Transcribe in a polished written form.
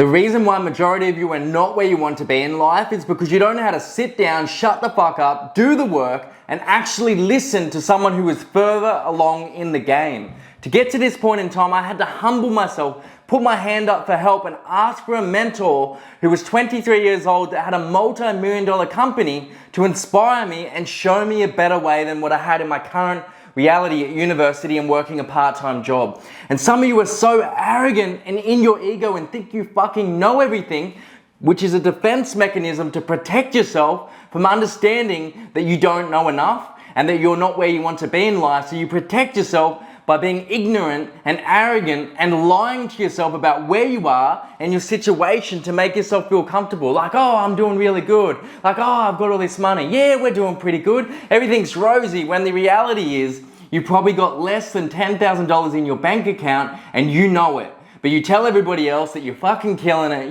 The reason why majority of you are not where you want to be in life is because you don't know how to sit down, shut the fuck up, do the work, and actually listen to someone who is further along in the game. To get to this point in time, I had to humble myself, put my hand up for help, and ask for a mentor who was 23 years old that had a multi-million-dollar company to inspire me and show me a better way than what I had in my current reality at university and working a part-time job. And some of you are so arrogant and in your ego and think you fucking know everything, which is a defense mechanism to protect yourself from understanding that you don't know enough and that you're not where you want to be in life. So you protect yourself by being ignorant and arrogant and lying to yourself about where you are and your situation to make yourself feel comfortable. Like, oh, I'm doing really good. Like, oh, I've got all this money. Yeah, we're doing pretty good. Everything's rosy, when the reality is you probably got less than $10,000 in your bank account and you know it. But you tell everybody else that you're fucking killing it.